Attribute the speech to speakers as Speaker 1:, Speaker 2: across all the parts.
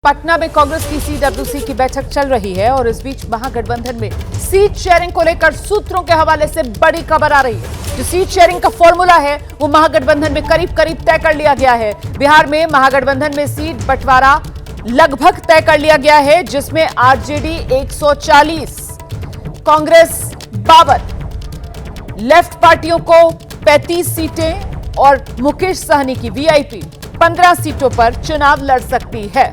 Speaker 1: पटना में कांग्रेस की सीडब्ल्यूसी की बैठक चल रही है और इस बीच महागठबंधन में सीट शेयरिंग को लेकर सूत्रों के हवाले से बड़ी खबर आ रही है। जो सीट शेयरिंग का फॉर्मूला है वो महागठबंधन में करीब करीब तय कर लिया गया है। बिहार में महागठबंधन में सीट बंटवारा लगभग तय कर लिया गया है, जिसमें आरजेडी 140, कांग्रेस 52, लेफ्ट पार्टियों को 35 सीटें और मुकेश सहनी की वीआईपी 15 सीटों पर चुनाव लड़ सकती है।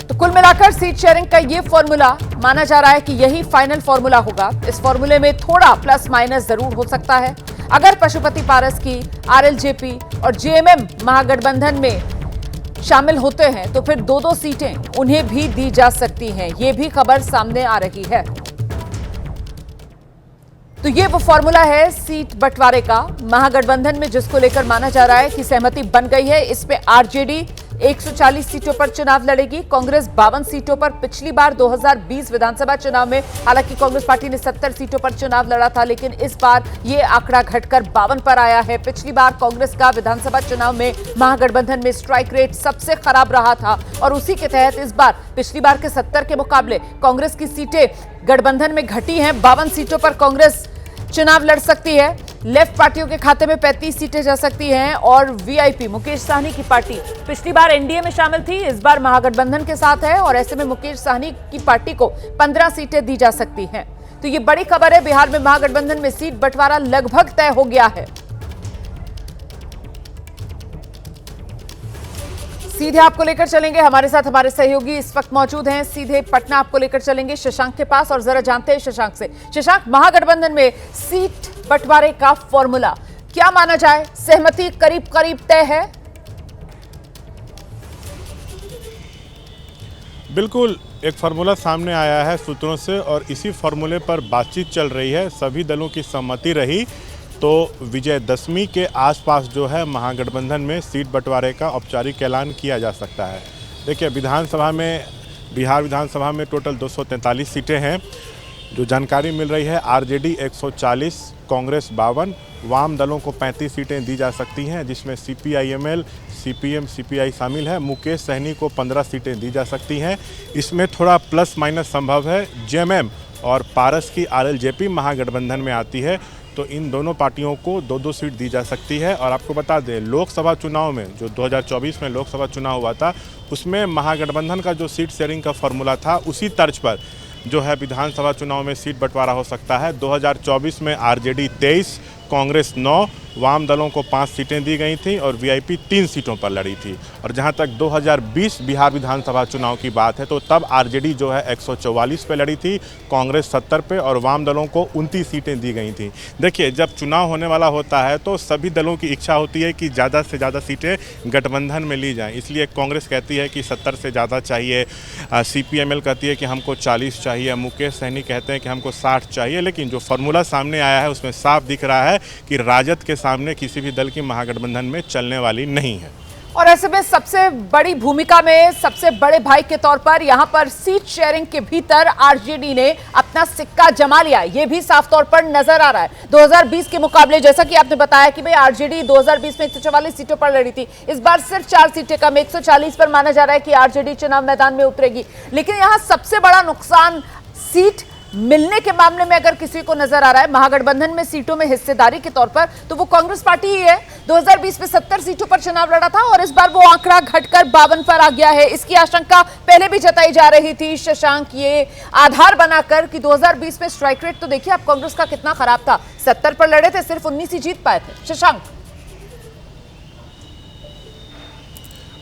Speaker 1: तो कुल मिलाकर सीट शेयरिंग का यह फॉर्मूला माना जा रहा है कि यही फाइनल फॉर्मूला होगा। इस फॉर्मूले में थोड़ा प्लस माइनस जरूर हो सकता है। अगर पशुपति पारस की आरएलजेपी और जेएमएम महागठबंधन में शामिल होते हैं तो फिर दो सीटें उन्हें भी दी जा सकती हैं। यह भी खबर सामने आ रही है। तो ये वो फॉर्मूला है सीट बंटवारे का महागठबंधन में, जिसको लेकर माना जा रहा है कि सहमति बन गई है। इसमें आरजेडी 140 सीटों पर चुनाव लड़ेगी, कांग्रेस 52 सीटों पर। पिछली बार 2020 विधानसभा चुनाव में हालांकि कांग्रेस पार्टी ने 70 सीटों पर चुनाव लड़ा था, लेकिन इस बार ये आंकड़ा घटकर 52 पर आया है। पिछली बार कांग्रेस का विधानसभा चुनाव में महागठबंधन में स्ट्राइक रेट सबसे खराब रहा था और उसी के तहत इस बार पिछली बार के 70 के मुकाबले कांग्रेस की सीटें गठबंधन में घटी हैं। 52 सीटों पर कांग्रेस चुनाव लड़ सकती है। लेफ्ट पार्टियों के खाते में 35 सीटें जा सकती हैं और वीआईपी मुकेश सहनी की पार्टी पिछली बार एनडीए में शामिल थी, इस बार महागठबंधन के साथ है और ऐसे में मुकेश सहनी की पार्टी को 15 सीटें दी जा सकती हैं। तो ये बड़ी खबर है। बिहार में महागठबंधन में सीट बंटवारा लगभग तय हो गया है। सीधे आपको लेकर चलेंगे, हमारे साथ हमारे सहयोगी इस वक्त मौजूद हैं। सीधे पटना आपको लेकर चलेंगे शशांक के पास और जरा जानते हैं शशांक से। शशांक, महागठबंधन में सीट बंटवारे का फॉर्मूला क्या माना जाए? सहमति करीब करीब तय है?
Speaker 2: बिल्कुल, एक फार्मूला सामने आया है सूत्रों से और इसी फार्मूले पर बातचीत चल रही है। सभी दलों की सहमति रही तो विजयदशमी के आसपास जो है महागठबंधन में सीट बंटवारे का औपचारिक ऐलान किया जा सकता है। देखिए, बिहार विधानसभा में टोटल 243 सीटें हैं। जो जानकारी मिल रही है, आरजेडी 140, कांग्रेस 52, वाम दलों को 35 सीटें दी जा सकती हैं, जिसमें सीपीआईएमएल, सीपीएम, सीपीआई शामिल है। मुकेश सहनी को 15 सीटें दी जा सकती हैं। इसमें थोड़ा प्लस माइनस संभव है। जेएमएम और पारस की आरएलजेपी महागठबंधन में आती है तो इन दोनों पार्टियों को 2-2 सीट दी जा सकती है। और आपको बता दें, लोकसभा चुनाव में जो 2024 में लोकसभा चुनाव हुआ था, उसमें महागठबंधन का जो सीट शेयरिंग का फॉर्मूला था, उसी तर्ज पर जो है विधानसभा चुनाव में सीट बंटवारा हो सकता है। 2024 में आरजेडी 23, कांग्रेस 9, वाम दलों को 5 सीटें दी गई थी और वीआईपी 3 सीटों पर लड़ी थी। और जहां तक 2020 बिहार विधानसभा चुनाव की बात है तो तब आरजेडी जो है 144 पे लड़ी थी, कांग्रेस 70 पे और वाम दलों को 29 सीटें दी गई थी। देखिए, जब चुनाव होने वाला होता है तो सभी दलों की इच्छा होती है कि ज़्यादा से ज़्यादा सीटें गठबंधन में ली जाएँ। इसलिए कांग्रेस कहती है कि 70 से ज़्यादा चाहिए, सीपीएमएल कहती है कि हमको 40 चाहिए, मुकेश सहनी कहते हैं कि हमको 60 चाहिए। लेकिन जो फार्मूला सामने आया है उसमें साफ दिख रहा है कि राजद के सामने किसी भी दल की महागठबंधन में चलने वाली नहीं है।
Speaker 1: और ऐसे में सबसे बड़ी भूमिका में सबसे बड़े भाई के तौर पर यहां पर सीट शेयरिंग के भीतर आरजेडी ने अपना सिक्का जमा लिया, यह भी साफ तौर पर नजर आ रहा है। 2020 के मुकाबले जैसा कि आपने बताया कि भाई आरजेडी 2020 में 144 सीटों पर लड़ी थी, इस बार सिर्फ 4 सीटें कम, 140 पर माना जा रहा है कि आरजेडी चुनाव मैदान में उतरेगी। लेकिन यहां सबसे बड़ा नुकसान सीट मिलने के मामले में अगर किसी को नजर आ रहा है महागठबंधन में सीटों में हिस्सेदारी के तौर पर, तो वो कांग्रेस पार्टी ही है। 2020 में 70 सीटों पर चुनाव लड़ा था और इस बार वो आंकड़ा घटकर 52 पर आ गया है। इसकी आशंका पहले भी जताई जा रही थी शशांक, ये आधार बनाकर कि 2020 में स्ट्राइक रेट तो देखिए आप कांग्रेस का कितना खराब था, 70 पर लड़े थे, सिर्फ 19 ही जीत पाए थे। शशांक,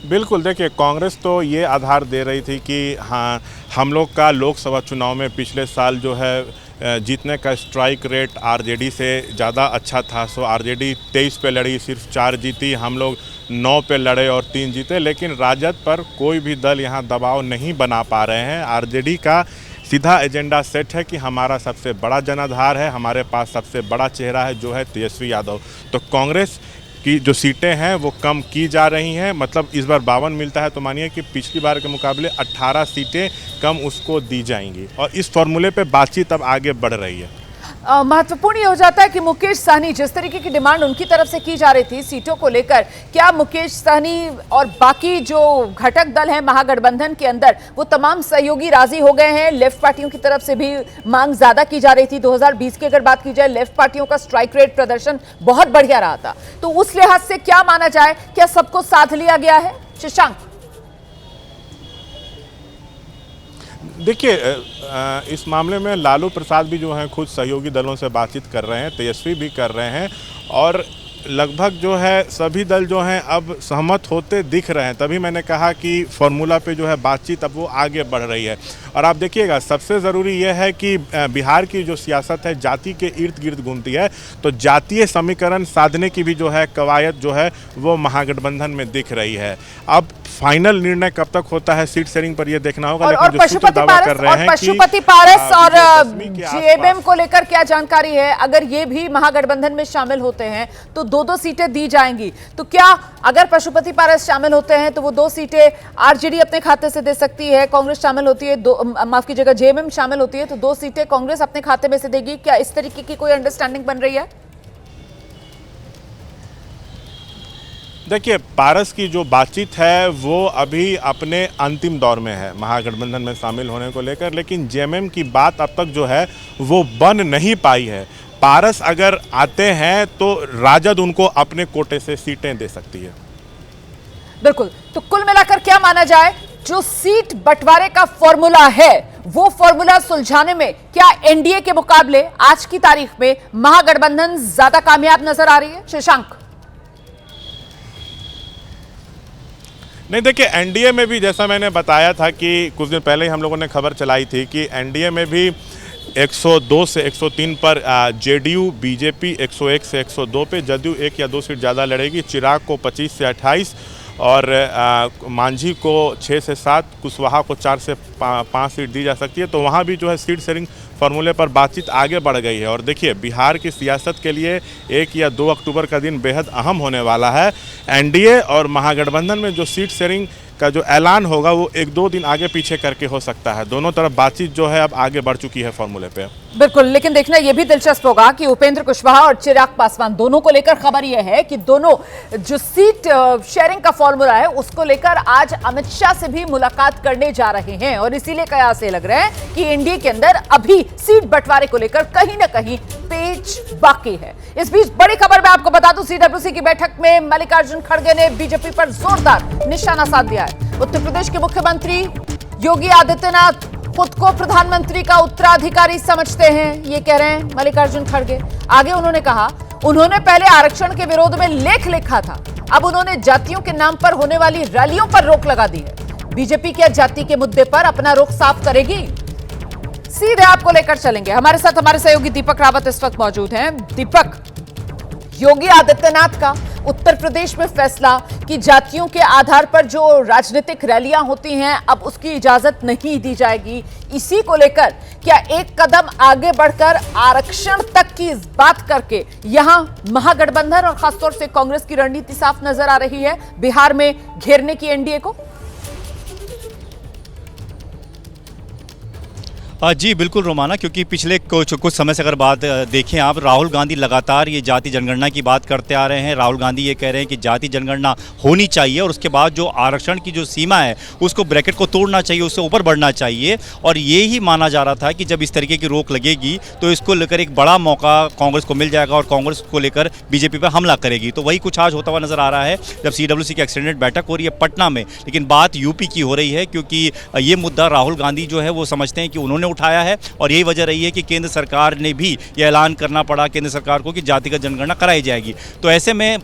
Speaker 2: बिल्कुल, देखिए, कांग्रेस तो ये आधार दे रही थी कि हाँ, हम लोग का लोकसभा चुनाव में पिछले साल जो है जीतने का स्ट्राइक रेट आरजेडी से ज़्यादा अच्छा था। सो आरजेडी 23 पे लड़ी, सिर्फ 4 जीती, हम लोग 9 पे लड़े और 3 जीते। लेकिन राजद पर कोई भी दल यहाँ दबाव नहीं बना पा रहे हैं। आरजेडी का सीधा एजेंडा सेट है कि हमारा सबसे बड़ा जनाधार है, हमारे पास सबसे बड़ा चेहरा है जो है तेजस्वी यादव। तो कांग्रेस की जो सीटें हैं वो कम की जा रही हैं। मतलब इस बार 52 मिलता है तो मानिए कि पिछली बार के मुकाबले 18 सीटें कम उसको दी जाएंगी और इस फॉर्मूले पे बातचीत अब आगे बढ़ रही है।
Speaker 1: महत्वपूर्ण ये हो जाता है कि मुकेश सहनी, जिस तरीके की डिमांड उनकी तरफ से की जा रही थी सीटों को लेकर, क्या मुकेश सहनी और बाकी जो घटक दल हैं महागठबंधन के अंदर, वो तमाम सहयोगी राजी हो गए हैं? लेफ्ट पार्टियों की तरफ से भी मांग ज्यादा की जा रही थी। 2020 की अगर बात की जाए, लेफ्ट पार्टियों का स्ट्राइक रेट प्रदर्शन बहुत बढ़िया रहा था, तो उस लिहाज से क्या माना जाए, क्या सबको साथ लिया गया है? शशांक,
Speaker 2: देखिए, इस मामले में लालू प्रसाद भी जो हैं खुद सहयोगी दलों से बातचीत कर रहे हैं, तेजस्वी भी कर रहे हैं, और लगभग जो है सभी दल जो हैं अब सहमत होते दिख रहे हैं। तभी मैंने कहा कि फार्मूला पे जो है बातचीत अब वो आगे बढ़ रही है। और आप देखिएगा, सबसे ज़रूरी यह है कि बिहार की जो सियासत है जाति के इर्द गिर्द घूमती है, तो जातीय समीकरण साधने की भी जो है कवायद जो है वो महागठबंधन में दिख रही है। अब फाइनल निर्णय कब तक होता है सीट शेयरिंग पर यह देखना होगा।
Speaker 1: और पशुपति पारस और जेएमएम को लेकर क्या जानकारी है? अगर ये भी महागठबंधन में शामिल होते हैं तो दो सीटें दी जाएंगी, तो क्या अगर पशुपति पारस शामिल होते हैं तो वो 2 सीटें आरजेडी अपने खाते से दे सकती है, कांग्रेस शामिल होती है, माफ कीजिएगा, जेएमएम शामिल होती है तो 2 सीटें कांग्रेस अपने खाते में से देगी? क्या इस तरीके की कोई अंडरस्टैंडिंग बन रही है?
Speaker 2: देखिए, पारस की जो बातचीत है वो अभी अपने अंतिम दौर में है महागठबंधन में शामिल होने को लेकर, लेकिन जेएमएम की बात अब तक जो है वो बन नहीं पाई है। पारस अगर आते हैं तो राजद उनको अपने कोटे से सीटें दे सकती है।
Speaker 1: बिल्कुल, तो कुल मिलाकर क्या माना जाए, जो सीट बंटवारे का फॉर्मूला है वो फॉर्मूला सुलझाने में क्या एनडीए के मुकाबले आज की तारीख में महागठबंधन ज्यादा कामयाब नजर आ रही है? शशांक,
Speaker 2: नहीं, देखिए, एनडीए में भी जैसा मैंने बताया था कि कुछ दिन पहले ही हम लोगों ने खबर चलाई थी कि एनडीए में भी 102 से 103 पर जेडीयू, बीजेपी 101 से 102 पे, जदयू 1 या 2 सीट ज़्यादा लड़ेगी, चिराग को 25 से 28 और मांझी को 6 से 7, कुशवाहा को 4 से 5 सीट दी जा सकती है। तो वहाँ भी जो है सीट शेयरिंग फार्मूले पर बातचीत आगे बढ़ गई है। और देखिए, बिहार की सियासत के लिए 1 या 2 अक्टूबर का दिन बेहद अहम होने वाला है। एनडीए और महागठबंधन में जो सीट शेयरिंग का जो ऐलान होगा वो 1-2 दिन आगे पीछे करके हो सकता है। दोनों तरफ बातचीत जो है अब आगे बढ़ चुकी है फार्मूले पे।
Speaker 1: बिल्कुल, लेकिन देखना यह भी दिलचस्प होगा कि उपेंद्र कुशवाहा और चिराग पासवान दोनों को लेकर खबर यह है कि दोनों जो सीट शेयरिंग का फॉर्मूला है उसको लेकर आज अमित शाह से भी मुलाकात करने जा रहे हैं, और इसीलिए कयास ये लग रहा है कि एनडीए के अंदर अभी सीट बंटवारे को लेकर कहीं ना कहीं पेच बाकी है। इस बीच बड़ी खबर मैं आपको बता दूं, सीडब्ल्यूसी की बैठक में मल्लिकार्जुन खड़गे ने बीजेपी पर जोरदार निशाना साध दिया है। उत्तर प्रदेश के मुख्यमंत्री योगी आदित्यनाथ खुद को प्रधानमंत्री का उत्तराधिकारी समझते हैं, ये कह रहे हैं मल्लिकार्जुन खड़गे। आगे उन्होंने कहा, उन्होंने पहले आरक्षण के विरोध में लेख लिखा था, अब उन्होंने जातियों के नाम पर होने वाली रैलियों पर रोक लगा दी है। बीजेपी क्या जाति के मुद्दे पर अपना रुख साफ करेगी? सीधे आपको लेकर चलेंगे। हमारे साथ हमारे सहयोगी दीपक रावत इस वक्त मौजूद हैं। दीपक, योगी आदित्यनाथ का उत्तर प्रदेश में फैसला कि जातियों के आधार पर जो राजनीतिक रैलियां होती हैं अब उसकी इजाजत नहीं दी जाएगी, इसी को लेकर क्या एक कदम आगे बढ़कर आरक्षण तक की इस बात करके यहां महागठबंधन और खासतौर से कांग्रेस की रणनीति साफ नजर आ रही है बिहार में घेरने की एनडीए को?
Speaker 3: जी बिल्कुल रोमाना, क्योंकि पिछले कुछ समय से अगर बात देखें आप, राहुल गांधी लगातार ये जाति जनगणना की बात करते आ रहे हैं। राहुल गांधी ये कह रहे हैं कि जाति जनगणना होनी चाहिए और उसके बाद जो आरक्षण की जो सीमा है उसको ब्रैकेट को तोड़ना चाहिए, उससे ऊपर बढ़ना चाहिए। और ये ही माना जा रहा था कि जब इस तरीके की रोक लगेगी तो इसको लेकर एक बड़ा मौका कांग्रेस को मिल जाएगा और कांग्रेस को लेकर बीजेपी पर हमला करेगी। तो वही कुछ आज होता हुआ नजर आ रहा है जब सीडब्ल्यूसी की एक्सटेंडेड बैठक हो रही है पटना में। लेकिन बात यूपी की हो रही है, क्योंकि ये मुद्दा राहुल गांधी जो है वो समझते हैं कि उन्होंने उठाया है और यही वजह रही है कि केंद्र सरकार ने भी यह ऐलान करना पड़ा केंद्र सरकार को कि जातिगत जनगणना कराई जाएगी। तो ऐसे में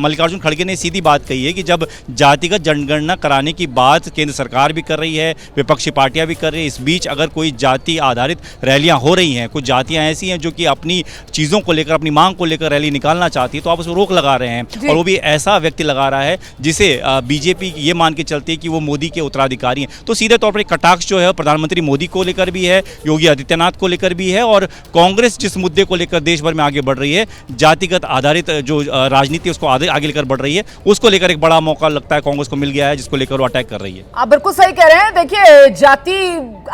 Speaker 3: मल्लिकार्जुन खड़गे ने सीधी बात कही है कि जब जातिगत जनगणना कराने की बात केंद्र सरकार भी कर रही है, विपक्षी पार्टियां भी कर रही है, इस बीच अगर कोई जाति आधारित रैलियां हो रही हैं, कुछ जातियां ऐसी हैं जो कि अपनी चीज़ों को लेकर, अपनी मांग को लेकर रैली निकालना चाहती है, तो आप उसको रोक लगा रहे हैं। और वो भी ऐसा व्यक्ति लगा रहा है जिसे बीजेपी ये मान के चलती है कि वो मोदी के उत्तराधिकारी हैं। तो सीधे तौर पर कटाक्ष जो है प्रधानमंत्री मोदी को लेकर लेकर भी है, योगी आदित्यनाथ को लेकर भी है, और कांग्रेस जिस मुद्दे को लेकर देश भर में आगे बढ़ रही है, जातिगत आधारित जो राजनीति उसको आगे लेकर बढ़ रही है, उसको लेकर एक बड़ा मौका लगता है कांग्रेस को मिल गया है, जिसको लेकर वो अटैक कर रही है।
Speaker 1: आप बिल्कुल सही कह रहे हैं। देखिए, जाति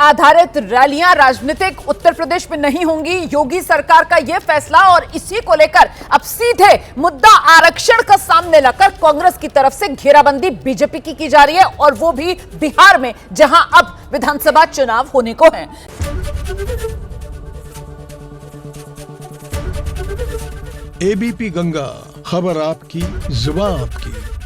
Speaker 1: आधारित रैलियां राजनीतिक उत्तर प्रदेश में नहीं होंगी। योगी सरकार का यह फैसला, और इसी को लेकर अब सीधे मुद्दा आरक्षण का सामने लाकर कांग्रेस की तरफ से घेराबंदी बीजेपी की जा रही है, और वो भी बिहार में, जहां अब विधानसभा चुनाव होने को है।
Speaker 4: एबीपी गंगा, खबर आपकी, जुबान आपकी।